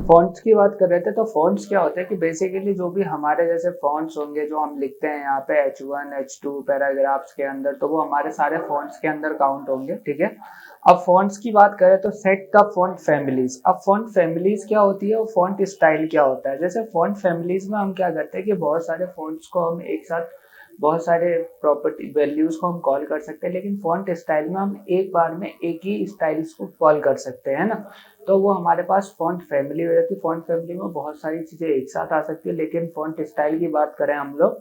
Fonts की बात कर रहे थे, तो फ़ॉन्ट्स क्या होता है कि बेसिकली जो भी हमारे जैसे फ़ॉन्ट्स होंगे जो हम लिखते हैं यहाँ पे H1, H2 पैराग्राफ्स के अंदर, तो वो हमारे सारे फ़ॉन्ट्स के अंदर काउंट होंगे, ठीक है। अब फ़ॉन्ट्स की बात करें तो सेट द फ़ॉन्ट फैमिलीज। अब फ़ॉन्ट फैमिलीज क्या होती है और फ़ॉन्ट स्टाइल क्या होता है। जैसे फ़ॉन्ट फैमिलीज में हम क्या करते हैं कि बहुत सारे फ़ॉन्ट्स को हम एक साथ, बहुत सारे प्रॉपर्टी वैल्यूज को हम कॉल कर सकते हैं, लेकिन फ़ॉन्ट स्टाइल में हम एक बार में एक ही स्टाइल्स को कॉल कर सकते हैं ना। तो वो हमारे पास फ़ॉन्ट फैमिली हो जाती है। फ़ॉन्ट फैमिली में बहुत सारी चीज़ें एक साथ आ सकती है, लेकिन फ़ॉन्ट स्टाइल की बात करें हम लोग,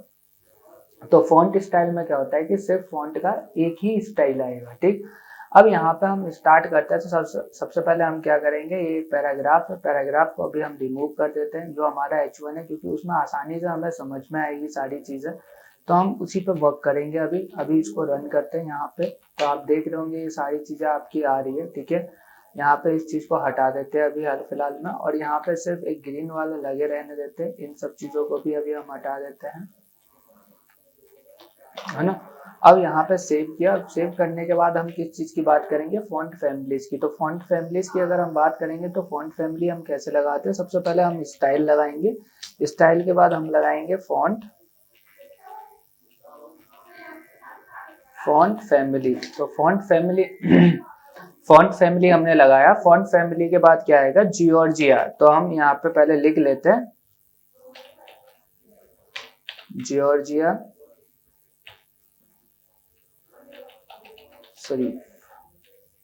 तो फ़ॉन्ट स्टाइल में क्या होता है कि सिर्फ फ़ॉन्ट का एक ही स्टाइल आएगा, ठीक। अब यहाँ पे हम स्टार्ट करते हैं, तो सबसे पहले हम क्या करेंगे, ये पैराग्राफ है, पैराग्राफ को अभी हम रिमूव कर देते हैं जो हमारा H1 है, क्योंकि उसमें आसानी से हमें समझ में आएगी सारी चीज़ें, तो हम उसी पे वर्क करेंगे। अभी अभी इसको रन करते हैं यहाँ पे, तो आप देख रहे होंगे ये सारी चीज़ें आपकी आ रही है, ठीक है। यहाँ पे इस चीज़ को हटा देते हैं अभी हाल फिलहाल में, और यहाँ पे सिर्फ एक ग्रीन वाला लगे रहने देते हैं। इन सब चीज़ों को भी अभी हम हटा देते हैं, है ना। अब यहाँ पे सेव किया। सेव करने के बाद हम किस चीज की बात करेंगे, फॉन्ट फैमिलीज की। तो फॉन्ट फैमिलीज की अगर हम बात करेंगे तो फॉन्ट फैमिली हम कैसे लगाते हैं, सबसे पहले हम स्टाइल लगाएंगे, स्टाइल के बाद हम लगाएंगे फॉन्ट, फॉन्ट फैमिली। तो फॉन्ट फैमिली फॉन्ट फैमिली हमने लगाया। फॉन्ट फैमिली के बाद क्या आएगा, जियोर्जिया। तो हम यहाँ पे पहले लिख लेते हैं जियोर्जिया शरीफ।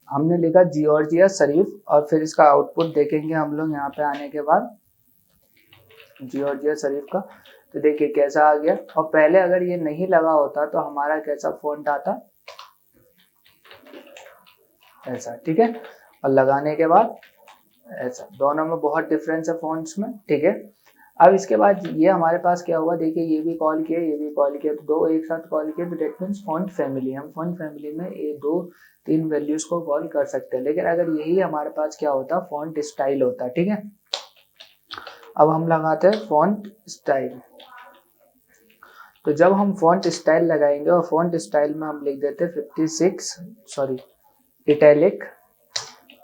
हमने लिखा जियोर्जिया शरीफ, और फिर इसका आउटपुट देखेंगे हम लोग यहाँ पे आने के बाद जियोर्जिया शरीफ का। तो देखिए कैसा आ गया। और पहले अगर ये नहीं लगा होता तो हमारा कैसा फॉन्ट आता, ऐसा, ठीक है। और लगाने के बाद ऐसा, दोनों में बहुत डिफरेंस है फॉन्ट्स में, ठीक है। अब इसके बाद ये हमारे पास क्या हुआ, देखिए ये भी कॉल किया, ये भी कॉल किया, तो दो एक साथ कॉल किया, तो डेट मीन्स फॉन्ट फैमिली। हम फॉन्ट फैमिली में ये दो तीन वैल्यूज को कॉल कर सकते हैं, लेकिन अगर यही हमारे पास क्या होता, फॉन्ट स्टाइल होता, ठीक है। अब हम लगाते हैं फॉन्ट स्टाइल। तो जब हम फॉन्ट स्टाइल लगाएंगे, और फॉन्ट स्टाइल में हम लिख देते हैं 56, सॉरी, इटैलिक।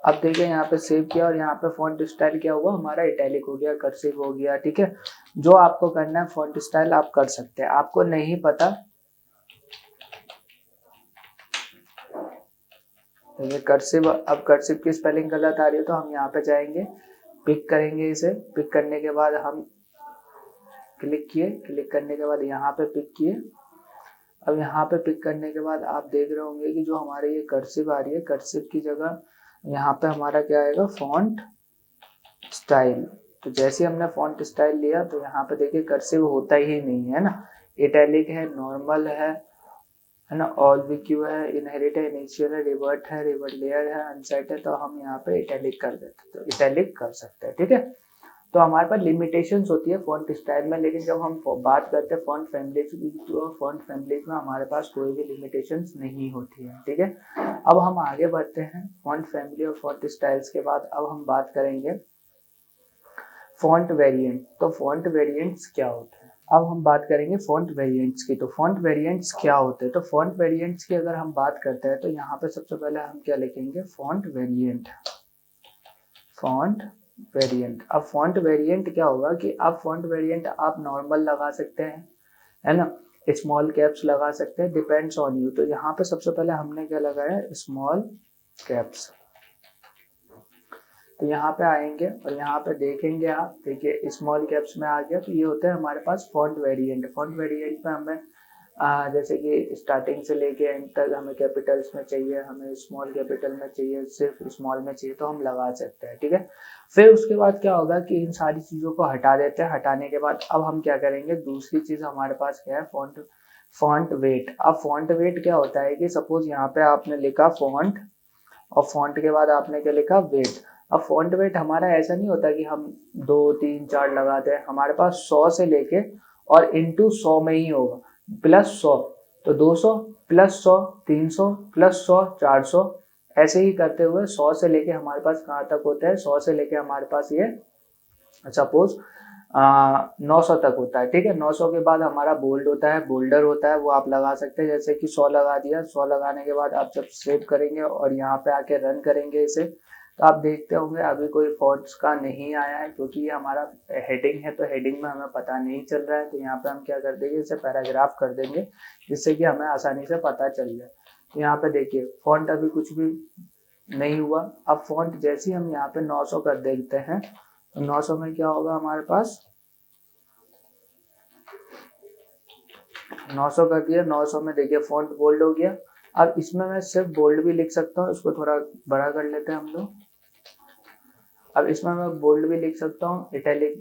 अब देखिए यहाँ पे सेव किया, और यहाँ पे फॉन्ट स्टाइल क्या हुआ हमारा, इटैलिक हो गया, कर्सिव हो गया, ठीक है। जो आपको करना है फॉन्ट स्टाइल आप कर सकते हैं। आपको नहीं पता तो ये कर्सिव, अब कर्सिव की स्पेलिंग गलत आ रही है तो हम यहाँ पे जाएंगे, पिक करेंगे इसे। पिक करने के बाद हम क्लिक किए, क्लिक करने के बाद यहाँ पे पिक किए। अब यहाँ पे पिक करने के बाद आप देख रहे होंगे कि जो हमारे ये कर्सिव आ रही है, कर्सिव की जगह यहाँ पे हमारा क्या आएगा, फॉन्ट स्टाइल। तो जैसे हमने फॉन्ट स्टाइल लिया तो यहाँ पे देखिए कर्सिव होता ही नहीं है ना, इटैलिक है, नॉर्मल है ना, ऑल विक्यू है, इनहेरिट है, इनिशियल है, रिवर्ट लेयर है, अनसेट है। तो हम यहाँ पे इटैलिक कर देते हैं, तो इटैलिक कर सकते हैं, ठीक है। तो हमारे पास लिमिटेशंस होती है फॉन्ट स्टाइल में, लेकिन जब हम बात करते हैं फॉन्ट फैमिलीज की, तो फॉन्ट फैमिलीज में हमारे पास कोई भी लिमिटेशंस नहीं होती है, ठीक है। अब हम आगे बढ़ते हैं फॉन्ट फैमिली और फॉन्ट स्टाइल्स के बाद। अब हम बात करेंगे फॉन्ट वेरिएंट। तो फॉन्ट वेरिएंट्स क्या होते हैं, अब हम बात करेंगे फॉन्ट वेरिएंट्स की। तो फॉन्ट वेरिएंट्स क्या होते हैं, तो फॉन्ट वेरिएंट्स की अगर हम बात करते हैं तो यहाँ पे सबसे पहले हम क्या लिखेंगे, फॉन्ट वेरिएंट, फॉन्ट वेरिएंट। अब फॉन्ट वेरिएंट क्या होगा कि अब फॉन्ट वेरिएंट आप नॉर्मल लगा सकते हैं, है ना, स्मॉल कैप्स लगा सकते हैं, डिपेंड्स ऑन यू। तो यहाँ पे सबसे पहले हमने क्या लगाया, स्मॉल कैप्स। तो यहाँ पे आएंगे और यहाँ पे देखेंगे, आप देखिए स्मॉल कैप्स में आ गया। तो ये होता है हमारे पास फॉन्ट वेरिएंट। फॉन्ट वेरिएंट में हमें जैसे कि स्टार्टिंग से लेके एंड तक हमें कैपिटल्स में चाहिए, हमें स्मॉल कैपिटल में चाहिए, सिर्फ स्मॉल में चाहिए, तो हम लगा सकते हैं, ठीक है। फिर उसके बाद क्या होगा कि इन सारी चीज़ों को हटा देते हैं। हटाने के बाद अब हम क्या करेंगे, दूसरी चीज़ हमारे पास क्या है, फॉन्ट, फॉन्ट वेट। अब फॉन्ट वेट क्या होता है कि सपोज यहाँ पे आपने लिखा फॉन्ट, और फॉन्ट के बाद आपने क्या लिखा, वेट। अब फॉन्ट वेट हमारा ऐसा नहीं होता कि हम 2 3 4 लगाते हैं, हमारे पास 100 से लेके और इंटू 100 में ही होगा, प्लस 100, तो 200 प्लस 100 300 प्लस 100 400, ऐसे ही करते हुए 100 से लेके हमारे पास कहाँ तक होता है, 100 से लेके हमारे पास ये सपोज 900 तक होता है, ठीक है। 900 के बाद हमारा बोल्ड होता है, बोल्डर होता है, वो आप लगा सकते हैं, जैसे कि 100 लगा दिया। 100 लगाने के बाद आप जब सेव करेंगे और यहाँ पे आके रन करेंगे इसे, तो आप देखते होंगे अभी कोई फॉन्ट्स का नहीं आया है, क्योंकि ये हमारा हेडिंग है तो हेडिंग में हमें पता नहीं चल रहा है। तो यहाँ पे हम क्या कर देंगे, इसे पैराग्राफ कर देंगे जिससे कि हमें आसानी से पता चल जाए। तो यहाँ पे देखिए फॉन्ट अभी कुछ भी नहीं हुआ। अब फॉन्ट जैसे ही हम यहाँ पे 900 कर देते हैं तो 900 में क्या होगा हमारे पास, 900 कर दिया। 900 में देखिए फॉन्ट बोल्ड हो गया। अब इसमें मैं सिर्फ बोल्ड भी लिख सकता हूँ, इसको थोड़ा बड़ा कर लेते हैं हम लोग। अब इसमें मैं बोल्ड भी लिख सकता हूँ, इटैलिक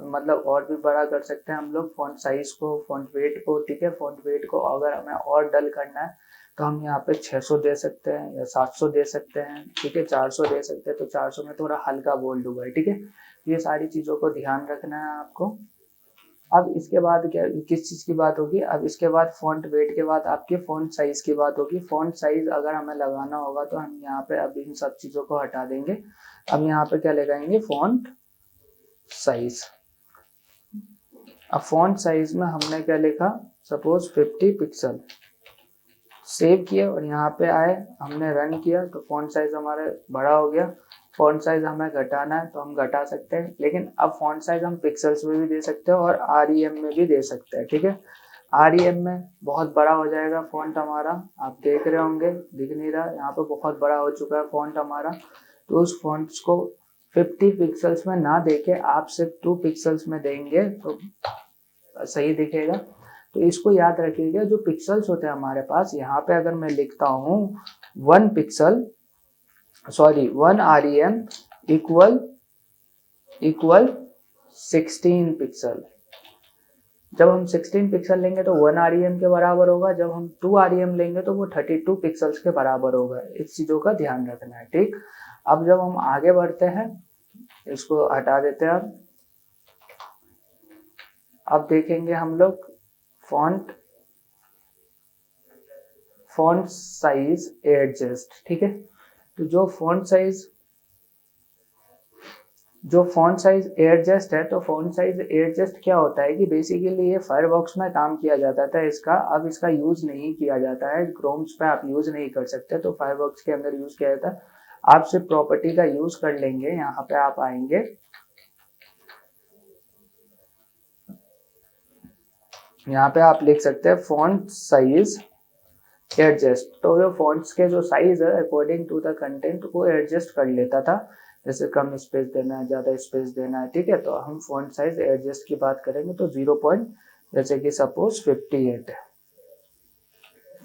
मतलब और भी बड़ा कर सकते हैं हम लोग फॉन्ट साइज को, फॉन्ट वेट को। ठीक है, फॉन्ट वेट को अगर हमें और डल करना है तो हम यहाँ पे 600 दे सकते हैं या 700 दे सकते हैं। ठीक है, 400 दे सकते हैं। तो 400 में थोड़ा हल्का बोल्ड हुआ है। ठीक है, ये सारी चीज़ों को ध्यान रखना है आपको। अब इसके बाद क्या, किस चीज़ की बात होगी, अब इसके बाद फॉन्ट वेट के बाद आपके फॉन्ट साइज की बात होगी। फॉन्ट साइज अगर हमें लगाना होगा तो हम यहाँ पे अब इन सब चीज़ों को हटा देंगे। अब यहाँ पे क्या लगाएंगे, फॉन्ट साइज। अब फॉन्ट साइज में हमने क्या लिखा, सपोज 50 पिक्सल। सेव किया और यहाँ पे आए, हमने रन किया तो फॉन्ट साइज हमारे बड़ा हो गया। फॉन्ट साइज हमें घटाना है तो हम घटा सकते हैं, लेकिन अब फॉन्ट साइज हम पिक्सल्स में भी दे सकते हैं और REM में भी दे सकते हैं। ठीक है, REM में बहुत बड़ा हो जाएगा फॉन्ट हमारा, आप देख रहे होंगे, दिख नहीं रहा, यहाँ पे बहुत बड़ा हो चुका है फॉन्ट हमारा। तो उस फॉन्ट्स को 50 पिक्सल्स में ना देके आप सिर्फ 2 पिक्सल्स में देंगे तो सही दिखेगा। तो इसको याद रखिएगा, जो पिक्सल्स होते हैं हमारे पास, यहाँ पे अगर मैं लिखता हूँ 1 pixel, sorry 1 REM equal 16 pixel. जब हम 16 पिक्सल लेंगे तो 1 REM के बराबर होगा, जब हम 2 REM लेंगे तो वो 32 पिक्सल्स के बराबर होगा। इस चीज़ों का ध्यान रखना है। ठीक, अब जब हम आगे बढ़ते हैं, इसको हटा देते हैं। अब देखेंगे हम लोग फॉन्ट साइज एडजस्ट। ठीक है, तो जो फॉन्ट साइज एडजस्ट है, तो फॉन्ट साइज एडजस्ट क्या होता है कि बेसिकली ये फायरफॉक्स में काम किया जाता था इसका, अब इसका यूज नहीं किया जाता है। क्रोम्स पे आप यूज नहीं कर सकते, तो फायरफॉक्स के अंदर यूज किया जाता है। आप सिर्फ प्रॉपर्टी का यूज कर लेंगे। यहाँ पे आप आएंगे, यहाँ पे आप लिख सकते हैं फॉन्ट साइज एडजस्ट। तो जो फॉन्ट्स के जो साइज है अकॉर्डिंग टू द कंटेंट को एडजस्ट कर लेता था, जैसे कम स्पेस देना है, ज़्यादा स्पेस देना है। ठीक है, तो हम फॉन्ट साइज एडजस्ट की बात करेंगे तो 0 पॉइंट, जैसे कि सपोज 58 है।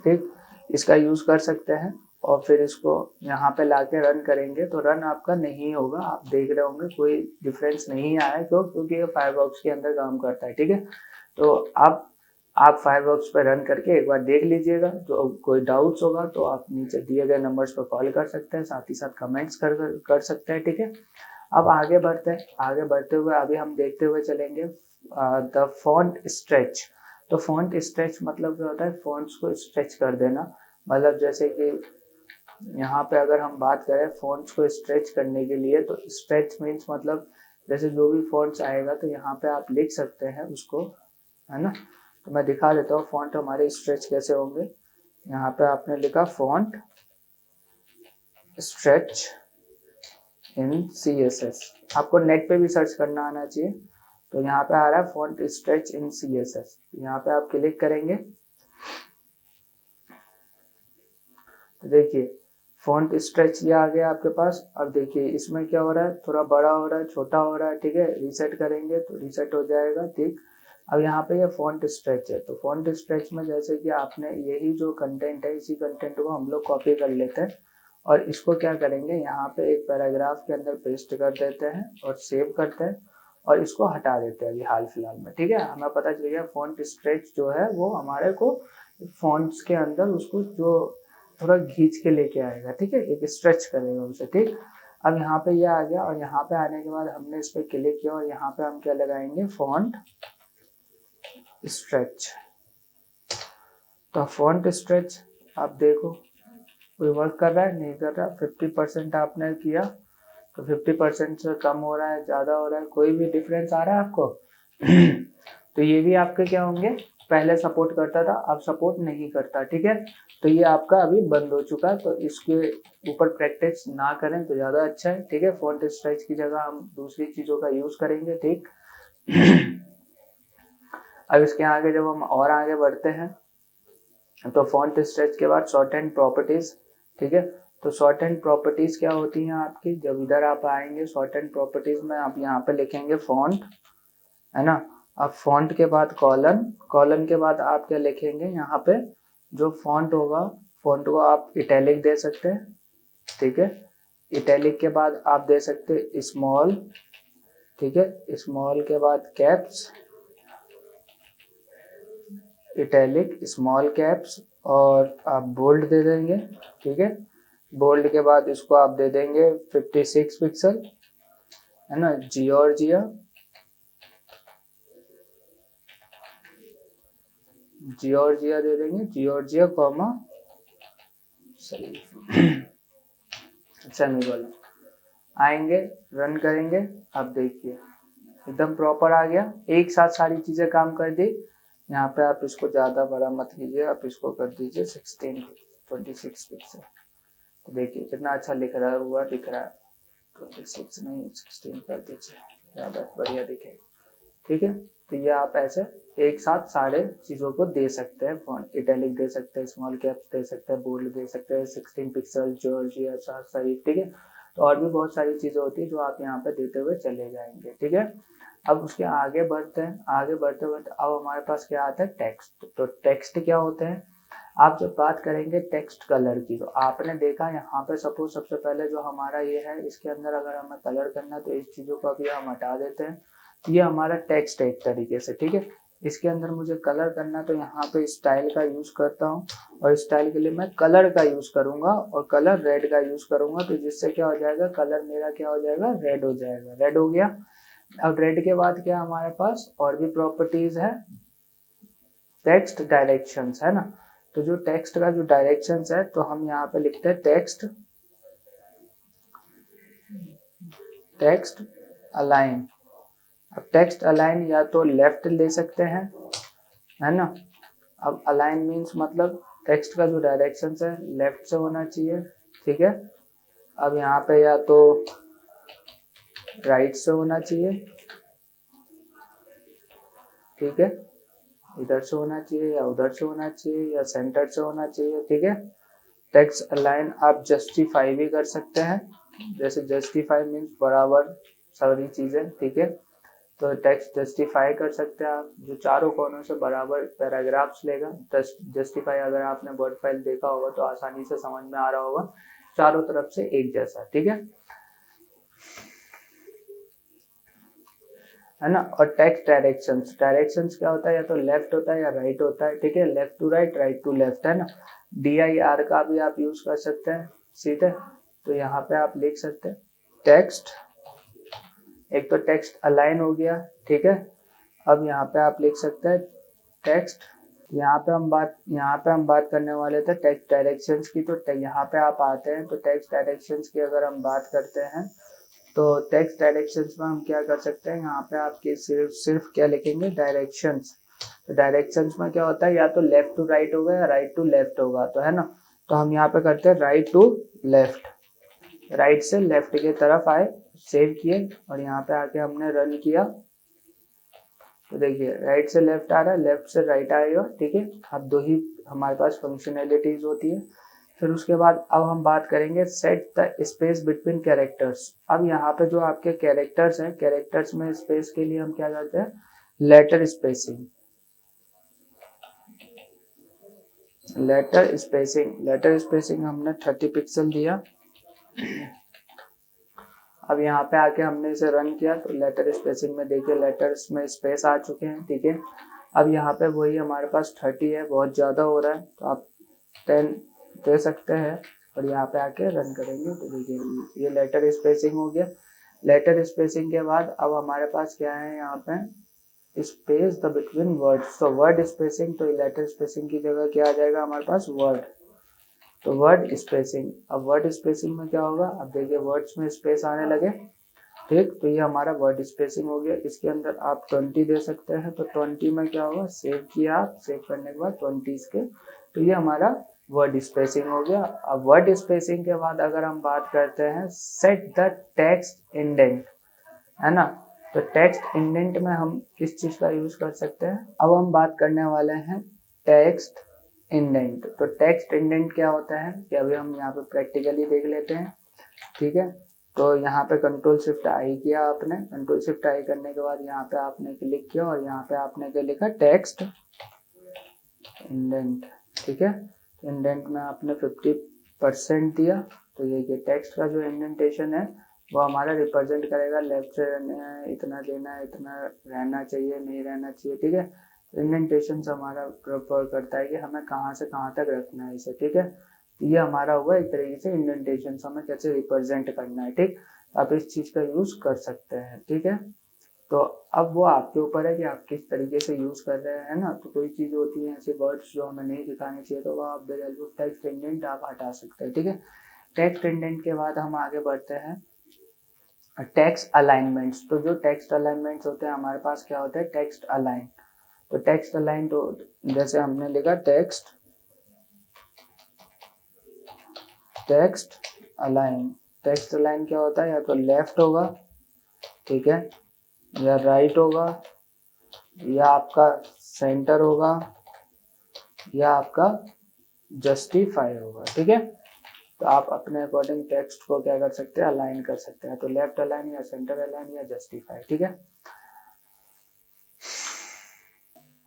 ठीक, इसका यूज कर सकते हैं और फिर इसको यहाँ पे लाके रन करेंगे तो रन आपका नहीं होगा। आप देख रहे होंगे कोई डिफरेंस नहीं आया, क्यों, क्योंकि ये फायरफॉक्स के अंदर काम करता है। ठीक है, तो आप फायरफॉक्स पे रन करके एक बार देख लीजिएगा। तो कोई डाउट्स होगा तो आप नीचे दिए गए नंबर्स पर कॉल कर सकते हैं, साथ ही साथ कमेंट्स कर सकते हैं। ठीक है, अब आगे बढ़ते हैं। आगे बढ़ते हुए अभी हम देखते हुए चलेंगे द फॉन्ट स्ट्रेच। तो फॉन्ट स्ट्रेच मतलब क्या होता है, फॉन्ट्स को स्ट्रेच कर देना। मतलब जैसे कि यहाँ पे अगर हम बात करें फॉन्ट्स को स्ट्रेच करने के लिए, तो स्ट्रेच मीन्स मतलब जैसे जो भी फॉन्ट्स आएगा तो यहाँ पे आप लिख सकते हैं उसको, है ना। तो मैं दिखा देता हूँ फॉन्ट हमारे स्ट्रेच कैसे होंगे। यहाँ पे आपने लिखा फॉन्ट स्ट्रेच इन CSS, आपको नेट पे भी सर्च करना आना चाहिए। तो यहाँ पे आ रहा है फॉन्ट स्ट्रेच इन CSS, यहाँ पे आप क्लिक करेंगे तो देखिए फॉन्ट स्ट्रेच ये आ गया आपके पास। अब देखिए इसमें क्या हो रहा है, थोड़ा बड़ा हो रहा है, छोटा हो रहा है। ठीक है, रीसेट करेंगे तो रीसेट हो जाएगा। ठीक, अब यहाँ पे ये फॉन्ट स्ट्रेच है, तो फॉन्ट स्ट्रेच में जैसे कि आपने यही जो कंटेंट है, इसी कंटेंट को हम लोग कॉपी कर लेते हैं और इसको क्या करेंगे, यहाँ पे एक पैराग्राफ के अंदर पेस्ट कर देते हैं और सेव करते हैं और इसको हटा देते हैं अभी हाल फिलहाल में। ठीक है, हमें पता चल गया फॉन्ट स्ट्रेच जो है वो हमारे को फॉन्ट्स के अंदर उसको जो थोड़ा खींच के लेके आएगा। ठीक है, एक स्ट्रेच करेगा उसे। ठीक, अब यहाँ पे ये आ गया और यहाँ पे आने के बाद हमने इस पर क्लिक किया और यहाँ पे हम क्या लगाएंगे, फॉन्ट स्ट्रेच। तो फॉन्ट स्ट्रेच आप देखो कोई वर्क कर रहा है, नहीं कर रहा। 50% आपने किया तो 50% से कम हो रहा है, ज़्यादा हो रहा है, कोई भी डिफरेंस आ रहा है आपको तो ये भी आपके क्या होंगे, पहले सपोर्ट करता था अब सपोर्ट नहीं करता। ठीक है, तो ये आपका अभी बंद हो चुका है, तो इसके ऊपर प्रैक्टिस ना करें तो ज़्यादा अच्छा है। ठीक है, फॉन्ट स्ट्रेच की जगह हम दूसरी चीज़ों का यूज़ करेंगे। ठीक अब इसके आगे जब हम और आगे बढ़ते हैं तो फॉन्ट स्ट्रेच के बाद शॉर्ट हैंड प्रॉपर्टीज। ठीक है, तो शॉर्ट हैंड प्रॉपर्टीज क्या होती हैं आपकी, जब इधर आप आएंगे शॉर्ट हैंड प्रॉपर्टीज में आप यहाँ पे लिखेंगे फॉन्ट, है ना। अब फॉन्ट के बाद कॉलन, कॉलन के बाद आप क्या लिखेंगे, यहाँ पे जो फॉन्ट होगा, फॉन्ट को आप इटैलिक दे सकते हैं। ठीक है, इटैलिक के बाद आप दे सकते हैं स्मॉल। ठीक है, स्मॉल के बाद कैप्स, इटैलिक, स्मॉल कैप्स, और आप बोल्ड दे देंगे। ठीक है, बोल्ड के बाद इसको आप दे देंगे 56 पिक्सल, है ना। जियोर्जिया, जियोर्जिया दे देंगे, जियोर्जिया कॉमा सेमीकोलन। आएंगे, रन करेंगे, अब देखिए एकदम प्रॉपर आ गया, एक साथ सारी चीजें काम कर दी। यहाँ पे आप इसको ज्यादा बड़ा मत कीजिए, आप इसको कर दीजिए 26 पिक्सल। तो देखिए कितना अच्छा लिख रहा है, हुआ दिख रहा है। 26 नहीं 16 कर दीजिए, ज्यादा बढ़िया दिखेगा। ठीक है, तो ये आप ऐसे एक साथ सारे चीजों को दे सकते हैं। फॉन्ट इटैलिक दे सकते हैं, स्मॉल कैप्स दे सकते हैं, बोल्ड दे सकते हैं, 16 पिक्सल, जॉर्जिया, सही। ठीक है, तो और भी बहुत सारी चीजें होती है जो आप यहाँ पे देते हुए चले जाएंगे। ठीक है, अब उसके आगे बढ़ते हैं, आगे बढ़ते बढ़ते अब हमारे पास क्या आता है, टेक्स्ट। तो टेक्स्ट क्या होते हैं, आप जब बात करेंगे टेक्स्ट कलर की, तो आपने देखा यहाँ पे सपोज सबसे पहले जो हमारा ये है, इसके अंदर अगर हमें कलर करना तो इस चीजों को अभी हम हटा देते हैं। ये हमारा टेक्स्ट है एक तरीके से। ठीक है, इसके अंदर मुझे कलर करना तो यहाँ पे स्टाइल का यूज करता हूँ, और स्टाइल के लिए मैं कलर का यूज करूंगा, और कलर रेड का यूज करूंगा। तो जिससे क्या हो जाएगा, कलर मेरा क्या हो जाएगा, रेड हो जाएगा। रेड हो गया। अब रेड के बाद क्या हमारे पास और भी प्रॉपर्टीज है, टेक्स्ट डायरेक्शंस, है ना। तो जो टेक्स्ट का जो डायरेक्शंस है, तो हम यहाँ पे लिखते हैं टेक्स्ट अलाइन। अब टेक्स्ट अलाइन या तो लेफ्ट ले सकते हैं, है ना। अब अलाइन मीन्स मतलब टेक्स्ट का जो डायरेक्शन है लेफ्ट से होना चाहिए। ठीक है, अब यहाँ पे या तो राइट से होना चाहिए। ठीक है, इधर से होना चाहिए या उधर से होना चाहिए या सेंटर से होना चाहिए। ठीक है, टेक्स्ट अलाइन आप जस्टिफाई भी कर सकते हैं, जैसे जस्टिफाई मीन्स बराबर सारी चीजें। ठीक है, तो टेक्स्ट जस्टिफाई कर सकते हैं आप, जो चारों कोनों से बराबर पैराग्राफ्स लेगा। जस्टिफाई अगर आपने वर्ड फाइल देखा होगा तो आसानी से समझ में आ रहा होगा, चारों तरफ से एक जैसा। ठीक है ना। और टेक्स्ट डायरेक्शंस, डायरेक्शंस क्या होता है, या तो लेफ्ट होता है या राइट होता है। ठीक है, left to right, right to left, है ना। DIR का भी आप यूज कर सकते हैं, सीधे। तो यहाँ पे आप लिख सकते हैं टेक्स्ट, एक तो टेक्स्ट अलाइन हो गया। ठीक है, अब यहाँ पे आप लिख सकते हैं टेक्स्ट, यहाँ पे हम बात करने वाले थे टेक्स्ट डायरेक्शंस की। तो यहाँ पे आप आते हैं, तो टेक्स्ट डायरेक्शंस की अगर हम बात करते हैं, तो टेक्स्ट डायरेक्शंस में हम क्या कर सकते हैं, यहाँ पे आपके सिर्फ क्या लिखेंगे, डायरेक्शंस। तो डायरेक्शंस में क्या होता है, या तो लेफ्ट टू राइट होगा या राइट टू लेफ्ट होगा, तो है ना। तो हम यहाँ पे करते हैं राइट टू लेफ्ट, राइट से लेफ्ट की तरफ आए, सेव किए, और यहाँ पे आके हमने रन किया। तो देखिए राइट से लेफ्ट आ रहा है, लेफ्ट से राइट आएगा। ठीक है, अब दो ही हमारे पास फंक्शनैलिटीज होती है। फिर उसके बाद अब हम बात करेंगे set the space between characters. अब यहाँ पे जो आपके कैरेक्टर्स हैं, कैरेक्टर्स में स्पेस के लिए हम क्या करते हैं, लेटर स्पेसिंग। लेटर स्पेसिंग हमने 30 पिक्सल दिया। अब यहाँ पे आके हमने इसे रन किया, तो लेटर स्पेसिंग में देखिए लेटर्स में स्पेस आ चुके हैं। ठीक है, अब यहाँ पे वही हमारे पास 30 है, बहुत ज़्यादा हो रहा है, तो आप 10 दे सकते हैं, और यहाँ पे आके रन करेंगे। तो देखिए ये लेटर स्पेसिंग हो गया। लेटर स्पेसिंग के बाद अब हमारे पास क्या है, यहाँ पे स्पेस द बिटवीन वर्ड्स। तो वर्ड स्पेसिंग, तो लेटर स्पेसिंग की जगह क्या आ जाएगा हमारे पास, वर्ड। तो वर्ड स्पेसिंग, अब वर्ड स्पेसिंग में क्या होगा, अब देखिए वर्ड्स में स्पेस आने लगे। ठीक, तो ये हमारा वर्ड स्पेसिंग हो गया। इसके अंदर आप 20 दे सकते हैं, तो 20 में क्या होगा, सेव किया आप, सेव करने के बाद 20 के, तो ये हमारा वर्ड स्पेसिंग हो गया। अब वर्ड स्पेसिंग के बाद अगर हम बात करते हैं सेट द टेक्स्ट इंडेंट, है ना, तो टेक्स्ट इंडेंट में हम किस चीज का यूज कर सकते हैं, अब हम बात करने वाले हैं टेक्स्ट इंडेंट। तो टेक्स्ट इंडेंट क्या होता है कि अभी हम यहाँ पे प्रैक्टिकली देख लेते हैं, ठीक है। तो यहाँ पे कंट्रोल शिफ्ट आई किया आपने, कंट्रोल शिफ्ट आई करने के बाद यहाँ पे आपने क्लिक किया और यहाँ पे आपने क्या लिखा, टेक्स्ट इंडेंट, ठीक है। इंडेंट में आपने 50% दिया, तो ये टेक्स्ट का जो इंडेंटेशन है वो हमारा रिप्रेजेंट करेगा लेफ्ट से इतना देना है, इतना रहना चाहिए, नहीं रहना चाहिए, ठीक है। इंडेंटेशन से हमारा प्रोपर करता है कि हमें कहाँ से कहाँ तक रखना है इसे, ठीक है। ये हमारा हुआ एक तरीके से इंडेंटेशन से हमें कैसे रिप्रेजेंट करना है, ठीक। आप इस चीज का यूज कर सकते हैं, ठीक है। तो अब वो आपके ऊपर है कि आप किस तरीके से यूज कर रहे हैं ना। तो कोई चीज होती है ऐसे वर्ड्स जो हमें नहीं दिखाने चाहिए, तो वो आप with help of text indent आप हटा सकते हैं, ठीक है। टेक्स्ट इंडेंट के बाद हम आगे बढ़ते हैं टेक्स्ट अलाइनमेंट्स। तो जो टेक्स्ट अलाइनमेंट्स होते हैं हमारे पास क्या होता है, टेक्स्ट अलाइन। तो टेक्स्ट अलाइन, तो जैसे हमने लिखा टेक्स्ट अलाइन, टेक्स्ट अलाइन क्या होता है, या तो लेफ्ट होगा, ठीक है, या राइट होगा, या आपका सेंटर होगा, या आपका जस्टिफाई होगा, ठीक है। तो आप अपने अकॉर्डिंग टेक्स्ट को क्या कर सकते हैं, अलाइन कर सकते हैं, तो लेफ्ट अलाइन या सेंटर अलाइन या जस्टिफाई, ठीक है।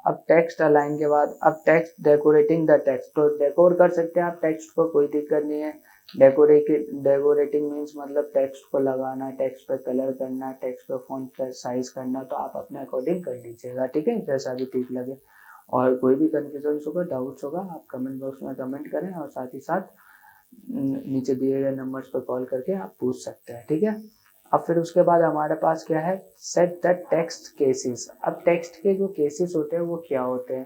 अब टेक्स्ट अलाइन के बाद अब टेक्स्ट डेकोरेटिंग द टेक्स्ट, तो डेकोर कर सकते हैं आप टेक्स्ट को, कोई दिक्कत नहीं है। डेकोरेटिंग मीन्स मतलब टेक्स्ट को लगाना, टेक्स्ट पे कलर करना, टेक्स्ट पे फॉन्ट पे साइज करना, तो आप अपने अकॉर्डिंग कर लीजिएगा, ठीक है, जैसा भी ठीक लगे। और कोई भी कंफ्यूजन होगा, डाउट्स होगा, आप कमेंट बॉक्स में कमेंट करें, और साथ ही साथ नीचे दिए गए नंबर्स पर कॉल करके आप पूछ सकते हैं, ठीक है। अब फिर उसके बाद हमारे पास क्या है, सेट द टेक्स्ट केसेस। अब टेक्स्ट के जो केसेस होते हैं वो क्या होते हैं,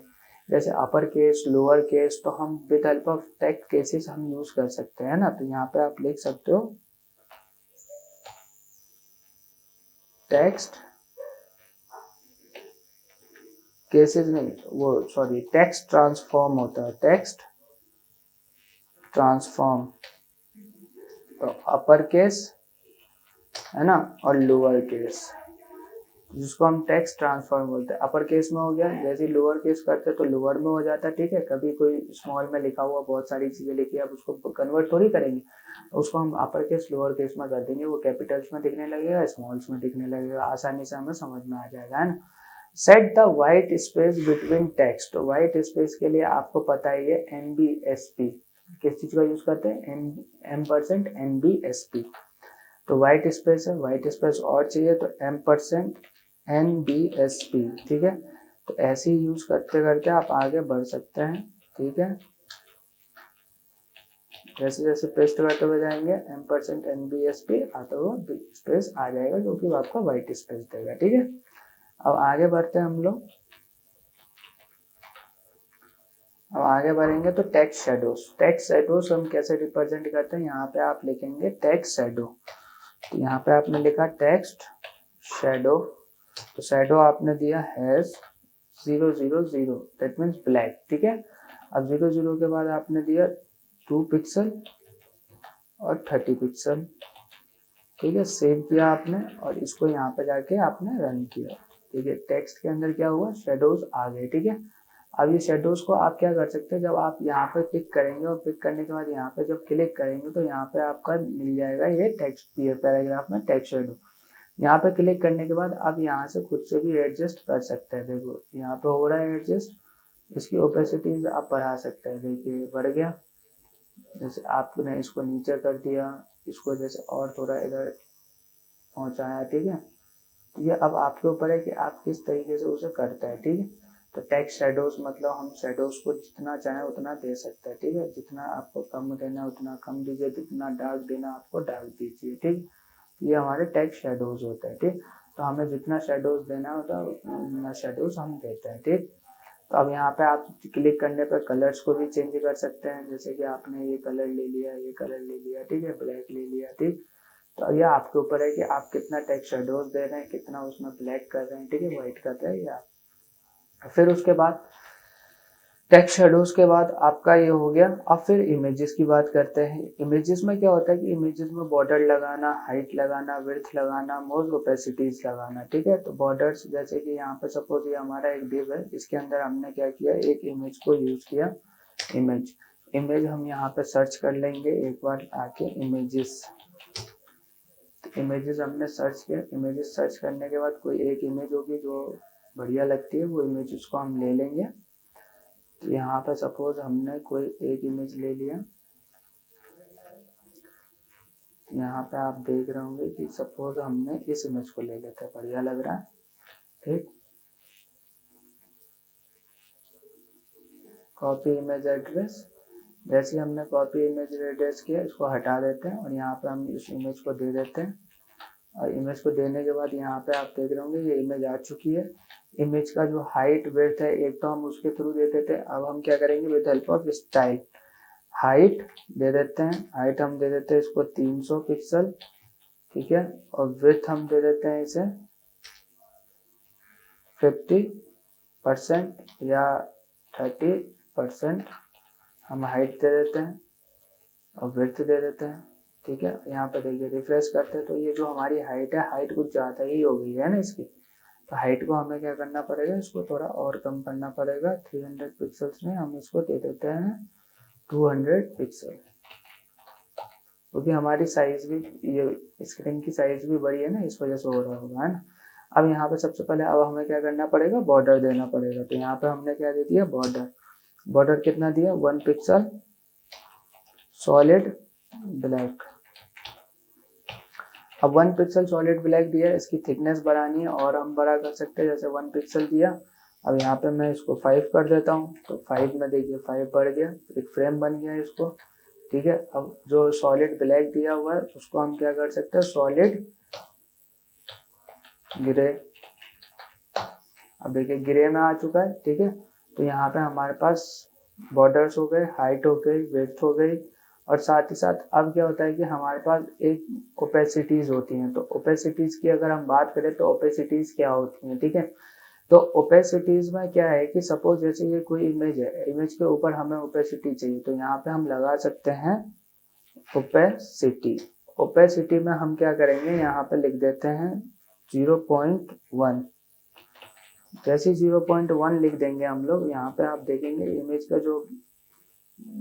जैसे अपर केस, लोअर केस, तो हम with help of text cases हम यूज कर सकते हैं ना। तो यहाँ पे आप लिख सकते हो टेक्स्ट केसेस, नहीं वो सॉरी टेक्स्ट ट्रांसफॉर्म होता है, टेक्स्ट ट्रांसफॉर्म। तो अपर केस, है ना, और लोअर केस, जिसको हम टेक्स्ट ट्रांसफॉर्म बोलते हैं। अपर केस में हो गया, जैसे लोअर केस करते हैं तो लोअर में हो जाता है, ठीक है। कभी कोई स्मॉल में लिखा हुआ बहुत सारी चीजें लिखी है, अब उसको कन्वर्ट थोड़ी करेंगे, उसको हम अपर केस लोअर केस में कर देंगे, वो कैपिटल्स में दिखने लगेगा, स्मॉल्स में दिखने लगेगा, आसानी से हमें समझ में आ जाएगा, है ना। Set the white space between text. White space के लिए आपको पता ही है NBSP, किस चीज का यूज करते हैं, M% NBSP। तो व्हाइट स्पेस है, व्हाइट स्पेस और चाहिए तो M% NBSP, ठीक है। तो ऐसे ही यूज करते करते आप आगे बढ़ सकते हैं, ठीक है। जैसे जैसे पेस्ट करते हुए जाएंगे M% NBSP आता हुआ स्पेस आ जाएगा, जो कि आपका व्हाइट स्पेस देगा, ठीक है। अब आगे बढ़ते हैं हम लोग, अब आगे बढ़ेंगे तो टेक्स्ट शेडोज। टेक्स्ट शेडोज हम कैसे रिप्रेजेंट करते हैं, यहाँ पे आप लिखेंगे टेक्स्ट शेडो। तो यहाँ पे आपने लिखा टेक्स्ट शेडो, तो शेडो आपने दिया हैज 000, दैट मीन्स ब्लैक, ठीक है। अब 00 के बाद आपने दिया 2 पिक्सल और 30 पिक्सल, ठीक है, सेव किया आपने, और इसको यहाँ पे जाके आपने रन किया, ठीक है। टेक्स्ट के अंदर क्या हुआ, शेडोज आ गए, ठीक है। अब ये शेडोज को आप क्या कर सकते हैं, जब आप यहाँ पे पिक करेंगे और पिक करने के बाद यहाँ पे जब क्लिक करेंगे तो यहाँ पे आपका मिल जाएगा ये टेक्स्ट पैराग्राफ में टेक्स्ट शेडो। यहाँ पे क्लिक करने के बाद आप यहाँ से खुद से भी एडजस्ट कर सकते हैं, देखो यहाँ पे हो रहा है एडजस्ट, इसकी ओपेसिटी आप बढ़ा सकते हैं, देखिए बढ़ गया। जैसे आपने इसको नीचे कर दिया, इसको जैसे और थोड़ा इधर पहुँचाया, ठीक है। ये अब आपके ऊपर है कि आप किस तरीके से उसे करते हैं, ठीक है। तो टेक्स्ट शेडोज मतलब हम शेडोज को जितना चाहें उतना दे सकते हैं, ठीक है। जितना आपको कम देना उतना कम दीजिए, जितना डार्क देना आपको डार्क दीजिए, ठीक। ये हमारे टेक्स्ट शेडोज होते हैं, ठीक। तो हमें जितना शेडोज देना होता है उतना शेडोज हम देते हैं, ठीक। तो अब यहाँ पे आप क्लिक करने पर कलर्स को भी चेंज कर सकते हैं, जैसे कि आपने ये कलर ले लिया, ये कलर ले लिया, ठीक है, ब्लैक ले लिया, ठीक। तो ये आपके ऊपर है कि आप कितना टेक्स्ट शेडोज दे रहे हैं, कितना उसमें ब्लैक कर रहे हैं, ठीक है, व्हाइट कर रहे हैं या। फिर उसके बाद टेक्स्ट शेडोज के बाद आपका ये हो गया। अब फिर इमेजेस की बात करते हैं। इमेजेस में क्या होता है कि इमेजेस में बॉर्डर लगाना, हाइट लगाना, विड्थ लगाना, मोर ओपेसिटीज लगाना, ठीक है। तो बॉर्डर्स जैसे कि यहाँ पे सपोज ये हमारा एक डिव है, इसके अंदर हमने क्या किया, एक इमेज को यूज किया। इमेज हम यहाँ पे सर्च कर लेंगे एक बार आके इमेजेस हमने सर्च किया। इमेजेस सर्च करने के बाद कोई एक इमेज होगी जो बढ़िया लगती है, वो इमेज उसको हम ले लेंगे। तो यहाँ पे सपोज हमने कोई एक इमेज ले लिया। यहाँ पे आप देख रहे होंगे कि सपोज हमने इस इमेज को ले लेते हैं, बढ़िया लग रहा है, ठीक। कॉपी इमेज एड्रेस, जैसे हमने कॉपी इमेज एड्रेस किया, इसको हटा देते हैं और यहाँ पे हम इस इमेज को दे देते हैं। और इमेज को देने के बाद यहाँ पे आप देख रहे होंगे ये इमेज आ चुकी है। इमेज का जो हाइट विड्थ है एक तो हम उसके थ्रू देते थे, अब हम क्या करेंगे with help of style height दे देते हैं। हाइट हम दे देते हैं इसको 300 पिक्सल, ठीक है। और विड्थ हम दे देते हैं इसे 50% या 30% हम हाइट दे देते हैं और विड्थ दे देते हैं, ठीक है। यहाँ पे देखिए रिफ्रेश करते हैं तो ये जो हमारी हाइट है, हाइट कुछ ज़्यादा ही हो गई है ना इसकी। तो हाइट को हमें क्या करना पड़ेगा, इसको थोड़ा और कम करना पड़ेगा। 300 पिक्सल्स में हम इसको दे देते हैं 200 पिक्सल, क्योंकि हमारी साइज भी, ये स्क्रीन की साइज भी बड़ी है ना, इस वजह से हो रहा होगा, है ना। अब यहाँ पे सबसे पहले अब हमें क्या करना पड़ेगा, बॉर्डर देना पड़ेगा। तो यहाँ पे हमने क्या दे दिया, बॉर्डर कितना दिया, 1 पिक्सल सॉलिड ब्लैक। अब 1 पिक्सल सॉलिड ब्लैक दिया, इसकी थिकनेस बढ़ानी है और हम बड़ा कर सकते हैं, जैसे 1 पिक्सल दिया। अब यहाँ पे मैं इसको 5 कर देता हूँ, तो 5 में देखिए 5 बढ़ गया, एक फ्रेम बन गया इसको, ठीक है। अब जो सॉलिड ब्लैक दिया हुआ है उसको हम क्या कर सकते हैं, सॉलिड ग्रे। अब देखिए ग्रे में आ चुका है, ठीक है। तो यहाँ पे हमारे पास बॉर्डर्स हो गए, हाइट हो गई, विड्थ हो गई, और साथ ही साथ अब क्या होता है कि हमारे पास एक ओपेसिटीज होती हैं। तो ओपेसिटीज की अगर हम बात करें तो ओपेसिटीज क्या होती हैं, ठीक है। तो ओपेसिटीज में क्या है कि सपोज जैसे ये कोई इमेज है, इमेज के ऊपर हमें ओपेसिटी चाहिए, तो यहाँ पे हम लगा सकते हैं ओपेसिटी। ओपेसिटी में हम क्या करेंगे, यहाँ पे लिख देते हैं 0.1। जैसे 0.1 लिख देंगे हम लोग, यहाँ पे आप देखेंगे इमेज का जो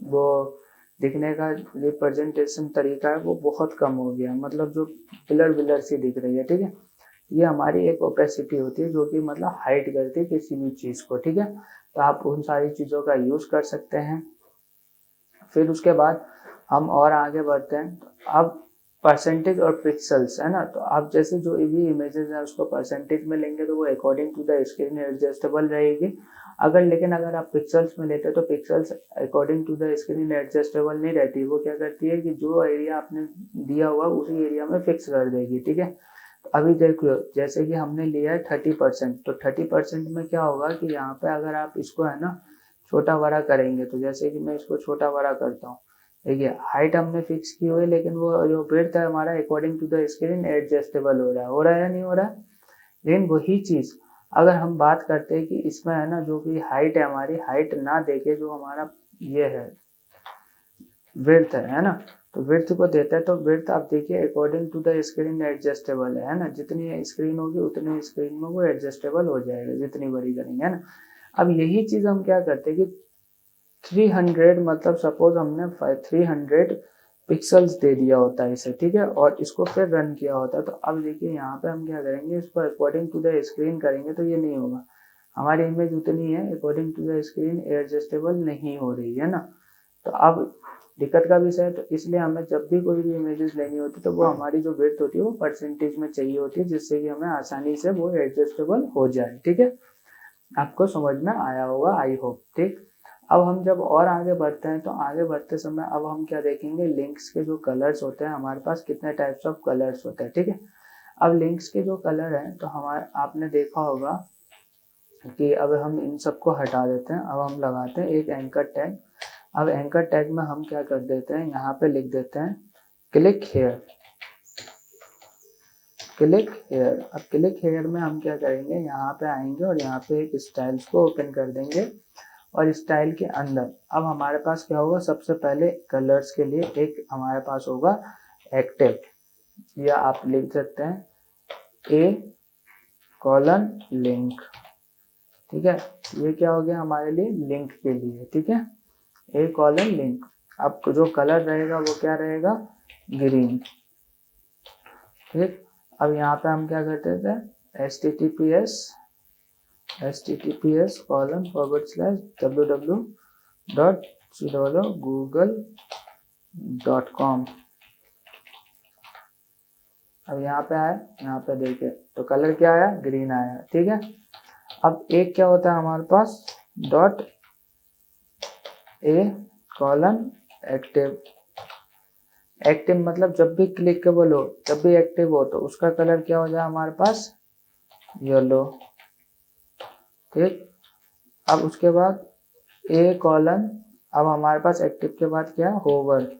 वो दिखने का रिप्रेजेंटेशन तरीका है वो बहुत कम हो गया, मतलब जो ब्लर सी दिख रही है, ठीक है। ये हमारी एक ओपेसिटी होती है जो कि मतलब हाइड करती है किसी भी चीज को, ठीक है। तो आप उन सारी चीजों का यूज कर सकते हैं। फिर उसके बाद हम और आगे बढ़ते हैं। अब परसेंटेज और पिक्सल्स, है ना। तो आप जैसे जो भी इमेजेस है उसको परसेंटेज में लेंगे तो वो according to the screen adjustable रहेगी। लेकिन अगर आप पिक्सल्स में लेते हैं तो pixels according to the screen adjustable नहीं रहती। वो क्या करती है कि जो एरिया आपने दिया हुआ उसी एरिया में फिक्स कर देगी, ठीक है। अभी देखो जैसे कि हमने लिया है 30%, तो 30% में क्या होगा कि यहाँ पे अगर आप इसको है ना छोटा बड़ा करेंगे, तो जैसे कि मैं इसको छोटा बड़ा करता हूँ, देखिए हाइट हमने फिक्स की हुई है, लेकिन वो जो विड्थ है हमारा according to the screen adjustable हो रहा है या नहीं हो रहा है। लेकिन वही चीज अगर हम बात करते हैं कि इसमें है ना जो भी हाइट है, हमारी हाइट ना देके जो हमारा ये है विड्थ है ना, तो विड्थ को देता है। तो विड्थ आप देखिए according to the screen adjustable है ना, जितनी स्क्रीन होगी उतनी स्क्रीन में वो एडजस्टेबल हो जाएगा, जितनी बड़ी करेंगे, है ना। अब यही चीज हम क्या करते हैं कि 300 मतलब सपोज हमने 300 पिक्सल्स दे दिया होता है इसे, ठीक है, और इसको फिर रन किया होता है। तो अब देखिए यहाँ पे हम क्या करेंगे, इसको अकॉर्डिंग टू द स्क्रीन करेंगे तो ये नहीं होगा, हमारी इमेज उतनी है according to the screen adjustable नहीं हो रही है ना। तो अब दिक्कत का विषय है। तो इसलिए हमें जब भी कोई भी इमेजेस लेनी होती है तो वो हमारी जो विड्थ होती है वो परसेंटेज में चाहिए होती है, जिससे कि हमें आसानी से वो एडजस्टेबल हो जाए, ठीक है। आपको समझ में आया होगा आई होप, ठीक। अब हम जब और आगे बढ़ते हैं तो आगे बढ़ते समय अब हम क्या देखेंगे, लिंक्स के जो कलर्स होते हैं, हमारे पास कितने टाइप्स ऑफ कलर्स होते हैं, ठीक है। अब लिंक्स के जो कलर हैं तो हमारे आपने देखा होगा कि अब हम इन सबको हटा देते हैं। अब हम लगाते हैं एक एंकर टैग। अब एंकर टैग में हम क्या कर देते हैं, यहाँ पे लिख देते हैं क्लिक हेयर। क्लिक हेयर, अब क्लिक हेयर में हम क्या करेंगे, यहाँ पे आएंगे और यहाँ पे एक स्टाइल्स को ओपन कर देंगे और स्टाइल के अंदर अब हमारे पास क्या होगा, सबसे पहले कलर्स के लिए एक हमारे पास होगा एक्टिव, या आप लिख सकते हैं A:लिंक। ठीक है, ये क्या हो गया हमारे लिए, लिंक के लिए। ठीक है, A:लिंक। अब जो कलर रहेगा वो क्या रहेगा, ग्रीन। ठीक, अब यहाँ पे हम क्या करते थे, https://www.google.com। अब यहाँ पे आया, यहाँ पे देखे तो कलर क्या आया, ग्रीन आया। ठीक है, अब एक क्या होता है हमारे पास, .A:एक्टिव। एक्टिव मतलब जब भी क्लिकेबल हो, जब भी एक्टिव हो तो उसका कलर क्या हो जाए हमारे पास, येलो। ठीक, अब उसके बाद A:, अब हमारे पास एक्टिव के बाद क्या है, होवर।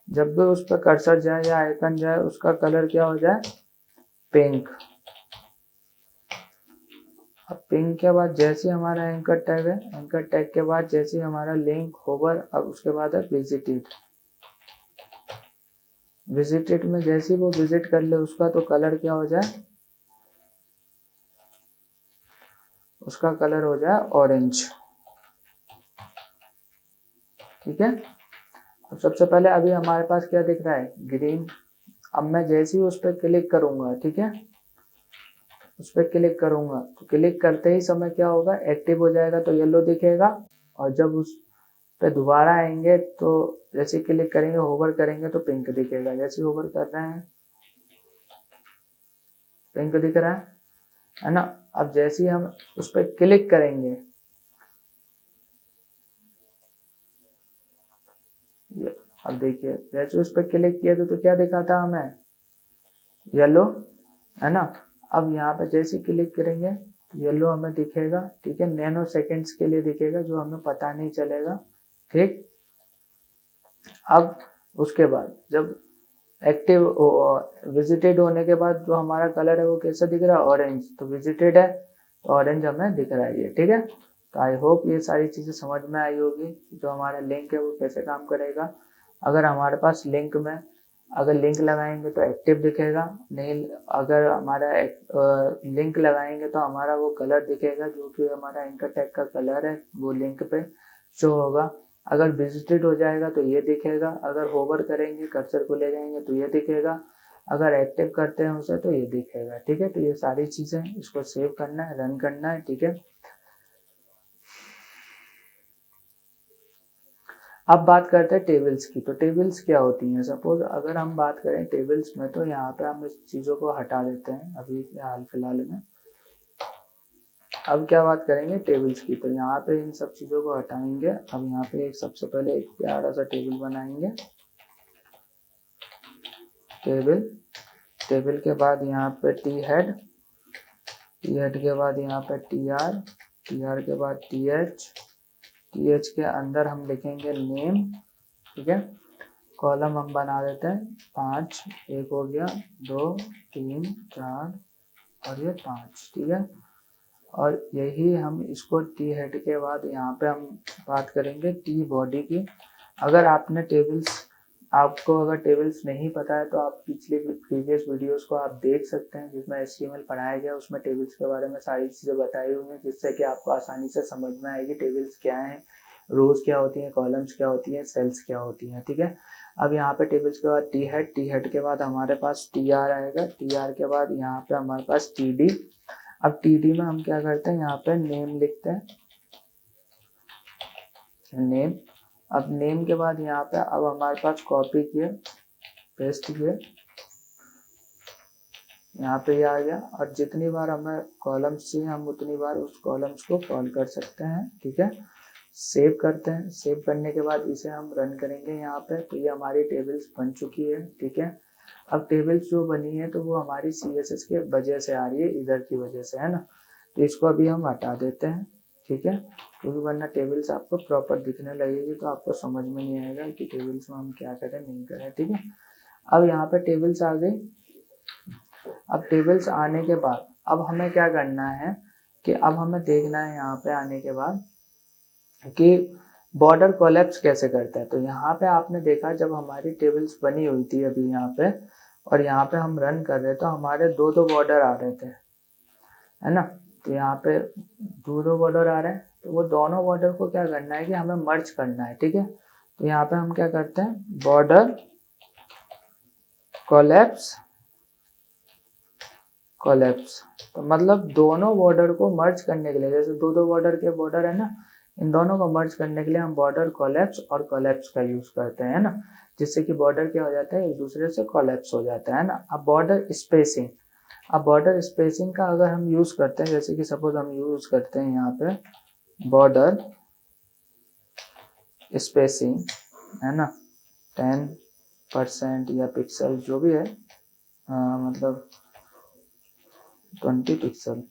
जब भी उस पर कर्सर जाए या आइकन जाए उसका कलर क्या हो जाए, पिंक। अब पिंक के बाद जैसे हमारा एंकर टैग है, एंकर टैग के बाद जैसे हमारा लिंक, होवर, अब उसके बाद है विजिटेड। विजिटेड में जैसे वो विजिट कर ले उसका तो कलर क्या हो जाए, उसका कलर हो जाए ऑरेंज। ठीक है, अब सबसे पहले अभी हमारे पास क्या दिख रहा है, ग्रीन। अब मैं जैसे ही उस पर क्लिक करूंगा, ठीक है, उस पर क्लिक करूंगा तो क्लिक करते ही समय क्या होगा, एक्टिव हो जाएगा तो येलो दिखेगा। और जब उस पे दोबारा आएंगे तो जैसे क्लिक करेंगे, होवर करेंगे तो पिंक दिखेगा। जैसे होवर कर रहे हैं पिंक दिख रहा है ना। अब जैसे ही हम उस पर क्लिक करेंगे, अब देखिए जैसे उस पर क्लिक किया तो क्या दिखाता हमें, येलो, है ना। अब यहाँ पे जैसे क्लिक करेंगे येलो हमें दिखेगा। ठीक है, नैनो सेकंड्स के लिए दिखेगा जो हमें पता नहीं चलेगा। ठीक, अब उसके बाद जब एक्टिव विजिटेड होने के बाद जो हमारा कलर है वो कैसा दिख रहा है, ऑरेंज। तो विजिटेड है तो ऑरेंज हमें दिख रहा है ये। ठीक है, तो आई होप ये सारी चीजें समझ में आई होगी, जो हमारा लिंक है वो कैसे काम करेगा। अगर हमारे पास लिंक में अगर लिंक लगाएंगे तो एक्टिव दिखेगा, नहीं अगर हमारा लिंक लगाएंगे तो हमारा वो कलर दिखेगा जो कि हमारा एंकर टैग का कलर है, वो लिंक पे शो होगा। अगर विजिटेड हो जाएगा तो ये दिखेगा, अगर होवर करेंगे कर्सर को ले जाएंगे तो ये दिखेगा, अगर एक्टिव करते हैं उसे तो ये दिखेगा। ठीक है, तो ये सारी चीजें, इसको सेव करना है, रन करना है। ठीक है, अब बात करते हैं टेबल्स की। तो टेबल्स क्या होती हैं, सपोज अगर हम बात करें टेबल्स में तो यहाँ पे हम इस चीजों को हटा देते हैं अभी हाल फिलहाल में। अब क्या बात करेंगे टेबल्स की, तो यहाँ पे इन सब चीजों को हटाएंगे। अब यहाँ पे सबसे पहले एक प्यारा सा टेबल बनाएंगे, टेबल के बाद यहाँ पे टी हेड के बाद यहाँ पे टी आर के बाद टीएच के अंदर हम लिखेंगे नेम। ठीक है, कॉलम हम बना देते हैं 5, एक हो गया, 2, 3, 4 और ये 5। ठीक है, और यही हम इसको टी हेड के बाद यहाँ पे हम बात करेंगे टी बॉडी की। अगर आपने आपको अगर टेबल्स नहीं पता है तो आप प्रीवियस वीडियोस को आप देख सकते हैं जिसमें HTML पढ़ाया गया, उसमें टेबल्स के बारे में सारी चीज़ें बताई हुई हैं, जिससे कि आपको आसानी से समझ में आएगी टेबल्स क्या हैं, रोज क्या होती हैं, कॉलम्स क्या होती हैं, सेल्स क्या होती हैं। ठीक है, अब यहाँ पे टेबल्स के बाद टी हेड के बाद हमारे पास TR आएगा, TR के बाद यहाँ पे हमारे पास TD। अब TD में हम क्या करते हैं, यहाँ पे नेम लिखते हैं, नेम। अब नेम के बाद यहाँ पे अब हमारे पास कॉपी किए, पेस्ट किए, यहाँ पे ये आ गया। और जितनी बार हमें कॉलम्स चाहिए हम उतनी बार उस कॉलम्स को कॉल कर सकते हैं। ठीक है, सेव करते हैं, सेव करने के बाद इसे हम रन करेंगे यहाँ पे, तो ये हमारी टेबल्स बन चुकी है। ठीक है, अब टेबल्स जो बनी है तो वो हमारी CSS के वजह से आ रही है, इधर की वजह से, है ना। तो इसको अभी हम हटा देते हैं। ठीक है, क्योंकि वरना टेबल्स आपको प्रॉपर दिखने लगेगी तो आपको समझ में नहीं आएगा कि टेबल्स में हम क्या करें नहीं करें। ठीक है, अब यहाँ पे टेबल्स आ गई। अब टेबल्स आने के बाद अब हमें क्या करना है कि अब हमें देखना है यहाँ पे आने के बाद कि बॉर्डर कोलैप्स कैसे करता है। तो यहाँ पे आपने देखा जब हमारी टेबल्स बनी हुई थी अभी यहाँ पे, और यहाँ पे हम रन कर रहे तो हमारे दो दो बॉर्डर आ रहे थे, है ना। तो यहाँ पे दो दो बॉर्डर आ रहे हैं, तो वो दोनों बॉर्डर को क्या करना है कि हमें मर्ज करना है, ठीक है। तो यहाँ पे हम क्या करते हैं, बॉर्डर कोलैप्स कोलैप्स। तो मतलब दोनों बॉर्डर को मर्ज करने के लिए, जैसे दो दो बॉर्डर के बॉर्डर है ना, इन दोनों को मर्ज करने के लिए हम बॉर्डर कोलैप्स और कोलैप्स का यूज करते हैं ना, जिससे कि बॉर्डर क्या हो जाता है, एक दूसरे से कोलैप्स हो जाता है ना। अब बॉर्डर स्पेसिंग, अब बॉर्डर स्पेसिंग का अगर हम यूज करते हैं, जैसे कि सपोज हम यूज करते हैं यहाँ पे बॉर्डर स्पेसिंग, है ना, 10% या पिक्सल जो भी है, मतलब 20 पिक्सल।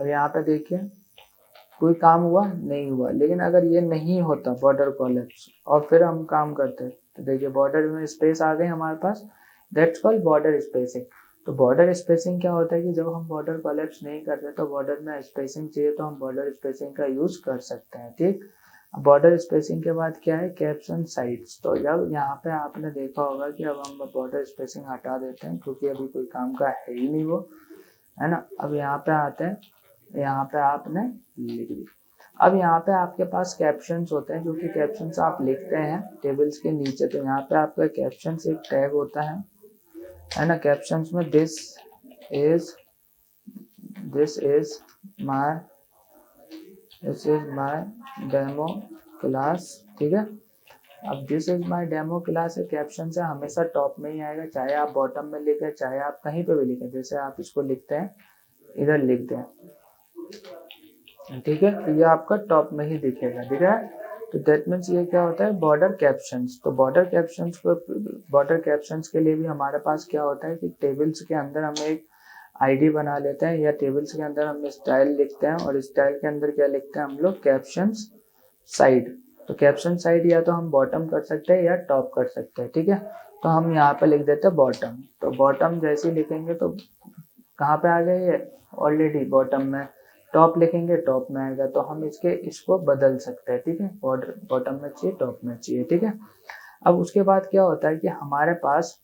अब यहाँ पे देखिए कोई काम हुआ नहीं हुआ, लेकिन अगर ये नहीं होता बॉर्डर कोलैप्स और फिर हम काम करते तो देखिए बॉर्डर में स्पेस आ गई हमारे पास, दैट्स कॉल्ड बॉर्डर स्पेसिंग। तो बॉर्डर स्पेसिंग क्या होता है कि जब हम बॉर्डर कोलैप्स नहीं करते तो बॉर्डर में स्पेसिंग चाहिए तो हम बॉर्डर स्पेसिंग का यूज कर सकते हैं, ठीक। बॉर्डर स्पेसिंग के बाद क्या है, कैप्शन साइड्स। तो जब यहाँ पे आपने देखा होगा कि अब हम बॉर्डर स्पेसिंग हटा देते हैं क्योंकि अभी कोई काम का है ही नहीं वो, है ना। अब यहाँ पे आते हैं, यहाँ पे आपने लिख दी। अब यहाँ पे आपके पास कैप्शंस होते हैं, जो कि कैप्शंस आप लिखते हैं टेबल्स के नीचे। तो यहाँ पे आपका कैप्शंस एक टैग होता है ना। कैप्शंस में this is my demo class, ठीक है। अब this is my demo class है, कैप्शन से हमेशा टॉप में ही आएगा, चाहे आप बॉटम में लिखें चाहे आप कहीं पे भी लिखें। जैसे आप इसको लिखते हैं, इधर लिख दें, ठीक है, तो ये आपका टॉप में ही दिखेगा, ठीक है। तो दैट मीन्स ये क्या होता है, बॉर्डर कैप्शंस। तो बॉर्डर कैप्शंस के लिए भी हमारे पास क्या होता है कि टेबल्स के अंदर हम एक आईडी बना लेते हैं, या टेबल्स के अंदर हम स्टाइल लिखते हैं, और स्टाइल के अंदर क्या लिखते हैं हम लोग, कैप्शंस साइड। तो कैप्शन साइड या तो हम बॉटम कर सकते हैं या टॉप कर सकते हैं, ठीक है। तो हम यहाँ पे लिख देते हैं बॉटम। तो बॉटम जैसे ही लिखेंगे तो कहाँ पे आ गया ये, ऑलरेडी बॉटम में। टॉप लिखेंगे टॉप में आएगा, तो हम इसको बदल सकते हैं, ठीक है। बॉर्डर बॉटम में चाहिए, टॉप में चाहिए, ठीक है। अब उसके बाद क्या होता है कि हमारे पास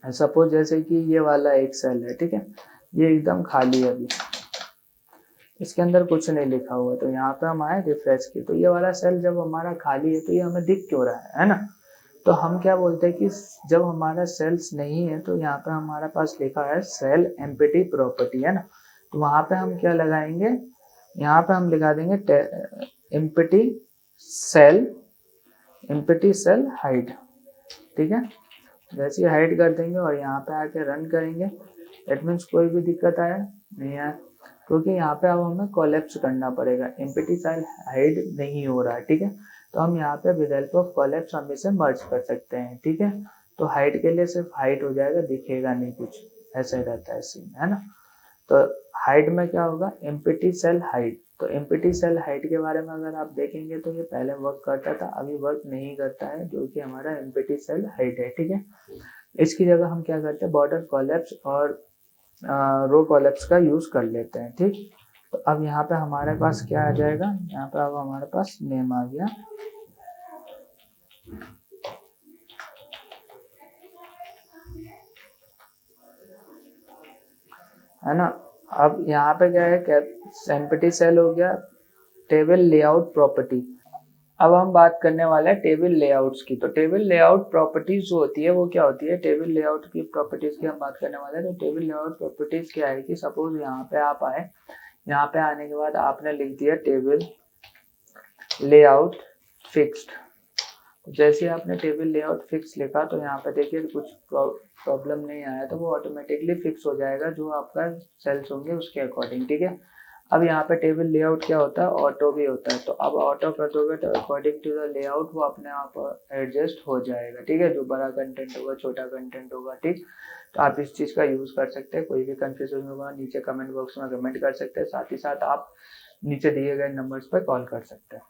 सपोज जैसे कि ये वाला एक सेल है, ठीक है, ये एकदम खाली है, अभी इसके अंदर कुछ नहीं लिखा हुआ। तो यहाँ पे हम आए रिफ्रेश की, तो ये वाला सेल जब हमारा खाली है तो ये हमें दिख क्यों रहा है ना। तो हम क्या बोलते हैं कि जब हमारा सेल्स नहीं है तो यहाँ पे हमारे पास लिखा है सेल एम्प्टी प्रॉपर्टी, है ना। तो वहां पे हम क्या लगाएंगे, यहाँ पे हम लगा देंगे एम्प्टी सेल हाइड, ठीक है। जैसे हाइड कर देंगे और यहाँ पे आके रन करेंगे, दैट मीन्स कोई भी दिक्कत आया नहीं आया, क्योंकि यहाँ पे अब हमें कोलैप्स करना पड़ेगा, एम्प्टी सेल हाइड नहीं हो रहा है, ठीक है। तो हम यहाँ पे विद हेल्प ऑफ कोलैप्स हम इसे मर्ज कर सकते हैं, ठीक है। तो हाइड के लिए सिर्फ हाइड हो जाएगा, दिखेगा नहीं कुछ, ऐसा ही रहता है सीन, है ना। तो हाइड में क्या होगा, एम्प्टी सेल हाइड। तो एम्प्टी सेल हाइड के बारे में अगर आप देखेंगे तो ये पहले वर्क करता था, अभी वर्क नहीं करता है, जो कि हमारा एम्प्टी सेल हाइड है, ठीक है। इसकी जगह हम क्या करते हैं, बॉर्डर कोलैप्स और रो कोलैप्स का यूज कर लेते हैं, ठीक। तो अब यहाँ पे हमारे पास क्या आ जाएगा, यहाँ पे अब हमारे पास नेम आ गया, है ना। अब यहाँ पे क्या है, एम्प्टी सेल हो गया, टेबल लेआउट प्रॉपर्टी। अब हम बात करने वाले हैं टेबल लेआउट्स की। तो टेबल लेआउट प्रॉपर्टीज जो होती है वो क्या होती है, टेबल लेआउट की प्रॉपर्टीज की हम बात करने वाले हैं। तो टेबल लेआउट प्रॉपर्टीज क्या है कि सपोज यहाँ पे आप आए, यहाँ पे आने के बाद आपने लिख दिया टेबल लेआउट फिक्स्ड। जैसे आपने टेबल लेआउट फिक्स लिखा तो यहाँ पे देखिए कुछ प्रॉब्लम नहीं आया, तो वो ऑटोमेटिकली फिक्स हो जाएगा जो आपका सेल्स होंगे उसके अकॉर्डिंग, ठीक है। अब यहाँ पे टेबल लेआउट क्या होता है, ऑटो भी होता है। तो अब ऑटो कर दोगे तो अकॉर्डिंग टू द लेआउट वो अपने आप एडजस्ट हो जाएगा, ठीक है। जो बड़ा कंटेंट होगा, छोटा कंटेंट होगा, ठीक। तो आप इस चीज का यूज कर सकते हैं। कोई भी कंफ्यूजन होगा नीचे कमेंट बॉक्स में कमेंट कर सकते हैं, साथ ही साथ आप नीचे दिए गए नंबर्स पर कॉल कर सकते हैं।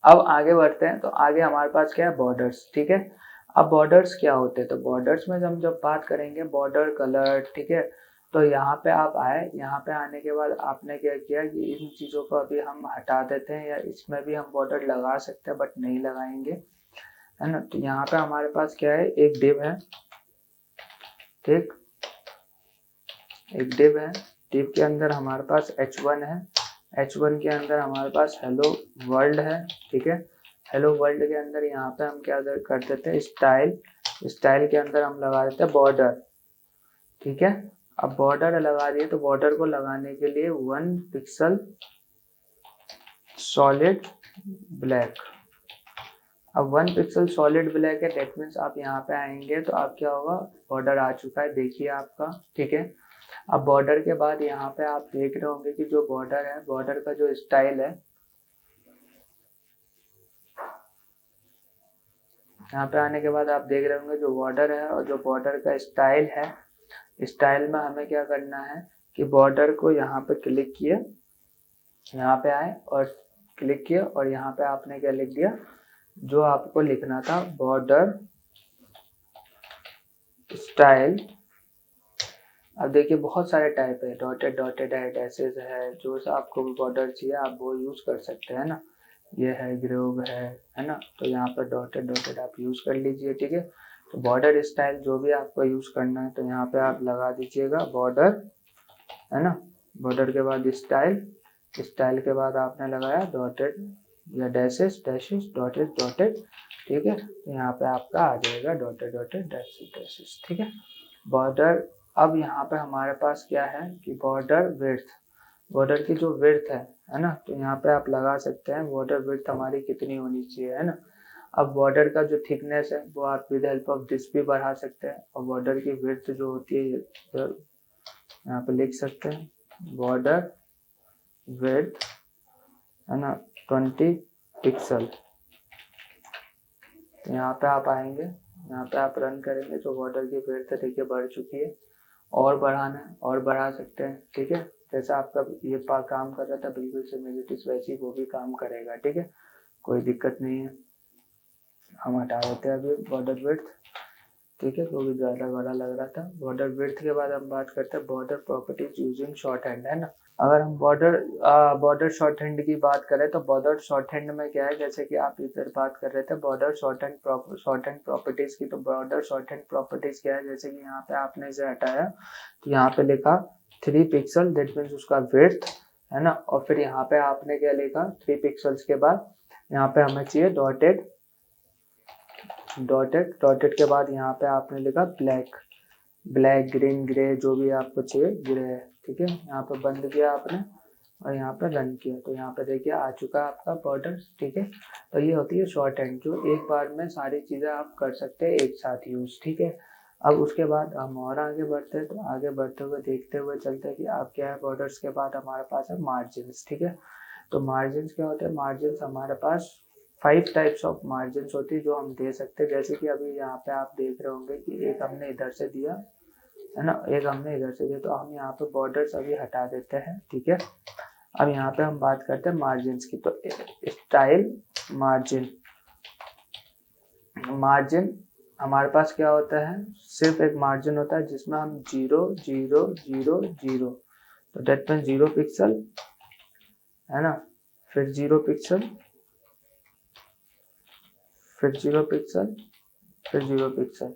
अब आगे बढ़ते हैं। तो आगे हमारे पास क्या है, बॉर्डर्स, ठीक है। अब बॉर्डर्स क्या होते हैं, तो बॉर्डर्स में हम जब बात करेंगे बॉर्डर कलर, ठीक है, तो यहाँ पे आप आए, यहाँ पे आने के बाद आपने क्या किया कि इन चीज़ों को अभी हम हटा देते हैं, या इसमें भी हम बॉर्डर लगा सकते हैं बट नहीं लगाएंगे, है ना। तो यहाँ पे हमारे पास क्या है, एक डिव है, ठीक, एक डिव है। डिव के अंदर हमारे पास h1 है, h1 के अंदर हमारे पास हेलो वर्ल्ड है, ठीक है। हेलो वर्ल्ड के अंदर यहाँ पे हम क्या कर देते हैं, स्टाइल, स्टाइल के अंदर हम लगा देते हैं बॉर्डर, ठीक है। अब बॉर्डर लगा दिए, तो बॉर्डर को लगाने के लिए 1 पिक्सल सॉलिड ब्लैक। अब 1 पिक्सल सॉलिड ब्लैक है, डेट मीन्स आप यहाँ पे आएंगे तो आप क्या होगा, बॉर्डर आ चुका है, देखिए आपका, ठीक है। अब बॉर्डर के बाद यहाँ पे आप देख रहे होंगे कि जो बॉर्डर है, बॉर्डर का जो स्टाइल है, यहाँ पे आने के बाद आप देख रहे होंगे जो बॉर्डर है और जो बॉर्डर का स्टाइल है, स्टाइल में हमें क्या करना है कि बॉर्डर को यहाँ पे क्लिक किए, यहाँ पे आए और क्लिक किए, और यहाँ पे आपने क्या लिख दिया, जो आपको लिखना था, बॉर्डर स्टाइल। अब देखिए बहुत सारे टाइप है, डॉटेड डॉटेड है, डैशेज है, जो सा आपको बॉर्डर चाहिए आप वो यूज कर सकते हैं ना। ये है ग्रोव है ना। तो यहाँ पर डॉटेड डॉटेड आप यूज कर लीजिए, ठीक है। तो बॉर्डर स्टाइल जो भी आपको यूज करना है तो यहाँ पे आप लगा दीजिएगा बॉर्डर, है ना। बॉर्डर के बाद स्टाइल, स्टाइल के बाद आपने लगाया डॉटेड या डैशेस, डैशेस, डॉटेड डॉटेड, ठीक है। तो यहाँ पे आपका आ जाएगा डॉटेड डॉटेड डैशेस डैशेस, ठीक है। बॉर्डर, अब यहाँ पे हमारे पास क्या है कि बॉर्डर विड्थ, बॉर्डर की जो विड्थ है ना, तो यहाँ पे आप लगा सकते हैं बॉर्डर विड्थ हमारी कितनी होनी चाहिए, है ना। अब बॉर्डर का जो थिकनेस है वो आप विद हेल्प ऑफ दिस भी बढ़ा सकते हैं, और बॉर्डर की विड्थ जो होती है यहाँ पे लिख सकते हैं, बॉर्डर विड्थ, है ना, 20 पिक्सल। तो यहाँ पे आप आएंगे, यहाँ पे आप रन करेंगे तो बॉर्डर की विड्थ देखिए बढ़ चुकी है, और बढ़ाना है और बढ़ा सकते हैं, ठीक है। जैसा आपका ये काम कर रहा था बिल्कुल सिमिलरिटीज वैसे ही वो भी काम करेगा, ठीक है, कोई दिक्कत नहीं है। हम हटा देते हैं अभी बॉर्डर विड्थ, ठीक है, वो भी ज़्यादा बड़ा लग रहा था। बॉर्डर विड्थ के बाद हम बात करते हैं border properties using short hand, है ना। अगर हम बॉर्डर शॉर्ट हैंड की बात करें तो बॉर्डर शॉर्ट हैंड में क्या है, जैसे कि आप इधर बात कर रहे थे बॉर्डर शॉर्ट हैंड प्रॉपर्टीज की, तो बॉर्डर शॉर्ट हैंड प्रॉपर्टीज क्या है, जैसे कि यहाँ पे आपने इसे हटाया तो यहाँ पे लिखा 3 पिक्सल, दैट मीन्स उसका विड्थ, है ना। और फिर यहाँ पे आपने क्या लिखा, 3 पिक्सल्स के बाद यहाँ पे हमें चाहिए डॉटेड डॉटेड, डॉटेड के बाद यहाँ पे आपने लिखा ब्लैक, ब्लैक ग्रीन ग्रे जो भी आपको चाहिए ग्रे है, ठीक है। यहाँ पे बंद किया आपने और यहाँ पे रन किया, तो यहाँ पे देखिए आ चुका है आपका बॉर्डर, ठीक है। तो ये होती है शॉर्ट हैंड, जो एक बार में सारी चीज़ें आप कर सकते हैं एक साथ यूज, ठीक है। अब उसके बाद हम और आगे बढ़ते हैं, तो आगे बढ़ते हुए देखते हुए चलते हैं कि आप क्या है, बॉर्डर्स के बाद हमारे पास है मार्जिन, ठीक है। तो मार्जिन क्या होते हैं, मार्जिन हमारे पास 5 टाइप्स ऑफ मार्जिन होती है जो हम दे सकते हैं। जैसे कि अभी यहाँ पे आप देख रहे होंगे कि एक हमने इधर से दिया, है ना, एक हमने इधर से दिया, तो हम यहाँ पे बॉर्डर्स अभी हटा देते हैं, ठीक है। अब यहाँ पे हम बात करते हैं मार्जिन की, तो स्टाइल मार्जिन, मार्जिन हमारे पास क्या होता है, सिर्फ एक मार्जिन होता है जिसमें हम 0 0 0 0, तो डेट मीन 0 पिक्सल, है ना, फिर 0 पिक्सल, फिर 0 पिक्सल, फिर 0 पिक्सल।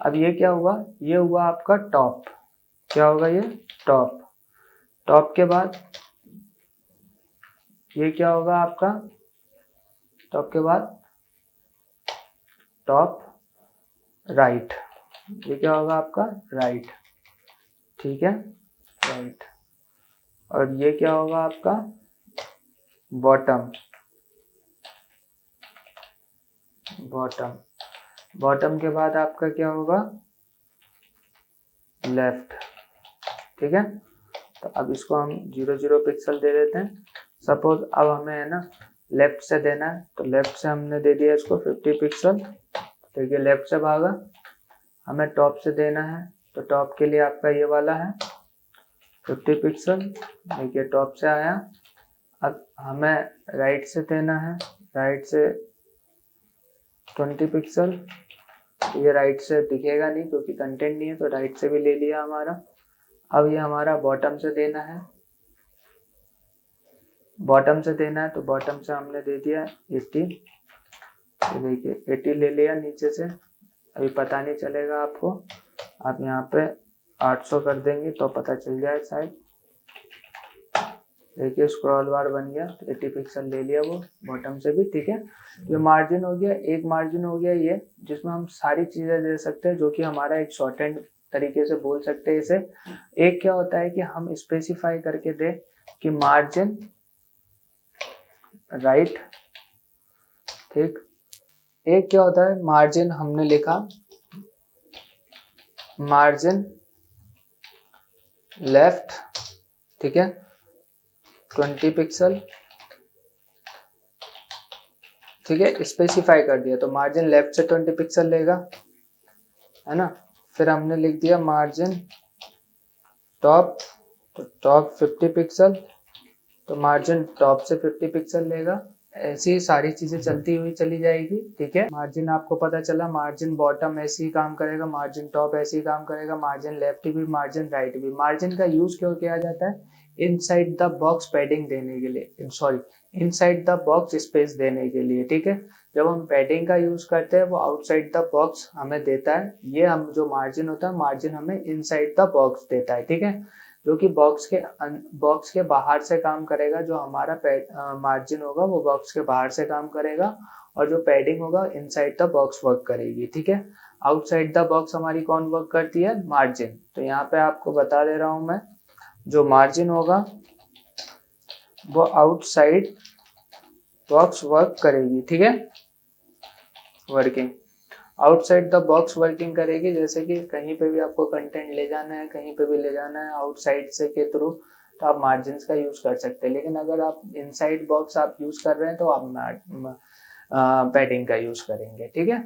अब ये क्या हुआ, ये हुआ आपका टॉप, क्या होगा ये टॉप, टॉप के बाद ये क्या होगा आपका, टॉप के बाद टॉप राइट, ये क्या होगा आपका राइट, ठीक है, राइट। और ये क्या होगा आपका बॉटम, बॉटम, बॉटम के बाद आपका क्या होगा लेफ्ट, ठीक है। तो अब इसको हम 0 0 पिक्सल दे देते हैं। सपोज अब हमें है ना लेफ्ट से देना है, तो लेफ्ट से हमने दे दिया इसको 50 पिक्सल, देखिए लेफ्ट से भागा। हमें टॉप से देना है, तो टॉप के लिए आपका ये वाला है 50 पिक्सल, देखिए टॉप से आया। अब हमें राइट से देना है, राइट से 20 पिक्सल, ये राइट से दिखेगा नहीं क्योंकि कंटेंट नहीं है, तो राइट से भी ले लिया हमारा। अब ये हमारा बॉटम से देना है, बॉटम से देना है तो बॉटम से हमने दे दिया 80, ये देखिए 80 ले लिया नीचे से। अभी पता नहीं चलेगा आपको, आप यहाँ पे 800 कर देंगे तो पता चल जाए शायद। देखिए स्क्रॉल बार बन गया, 80 पिक्सल ले लिया वो बॉटम से भी, ठीक है। ये मार्जिन हो गया, एक मार्जिन हो गया ये जिसमें हम सारी चीजें दे सकते हैं, जो कि हमारा एक शॉर्ट हैंड तरीके से बोल सकते हैं इसे। एक क्या होता है कि हम स्पेसिफाई करके दे कि मार्जिन राइट, ठीक। एक क्या होता है, मार्जिन हमने लिखा मार्जिन लेफ्ट, ठीक है, 20 पिक्सल, ठीक है, स्पेसिफाई कर दिया तो मार्जिन लेफ्ट से 20 पिक्सल लेगा, है ना। फिर हमने लिख दिया मार्जिन टॉप, तो टॉप 50 पिक्सल, तो मार्जिन टॉप से 50 पिक्सल लेगा। ऐसी ही सारी चीजें चलती हुई चली जाएगी, ठीक है। मार्जिन आपको पता चला, मार्जिन बॉटम ऐसे ही काम करेगा, मार्जिन टॉप ऐसे ही काम करेगा, मार्जिन लेफ्ट भी, मार्जिन राइट भी। मार्जिन का यूज क्यों किया जाता है, इनसाइड द बॉक्स पैडिंग देने के लिए, sorry inside the box space देने के लिए, ठीक है। जब हम पैडिंग का यूज करते हैं वो आउटसाइड द बॉक्स हमें देता है, ये हम जो मार्जिन होता है, मार्जिन हमें इनसाइड द बॉक्स देता है, ठीक है, जो कि बॉक्स के बाहर से काम करेगा। जो हमारा मार्जिन होगा वो बॉक्स के बाहर से काम करेगा, और जो पैडिंग होगा इनसाइड द बॉक्स वर्क करेगी, ठीक है। आउटसाइड द बॉक्स हमारी कौन वर्क करती है, मार्जिन। तो यहाँ पे आपको बता दे रहा हूं मैं, जो मार्जिन होगा वो आउटसाइड बॉक्स वर्क करेगी, ठीक है, working outside the box working करेगी। जैसे कि कहीं पे भी आपको कंटेंट ले जाना है, कहीं पे भी ले जाना है आउटसाइड से के थ्रू, तो आप मार्जिन का यूज कर सकते हैं। लेकिन अगर आप इनसाइड बॉक्स आप यूज कर रहे हैं तो आप पैडिंग का यूज करेंगे, ठीक है।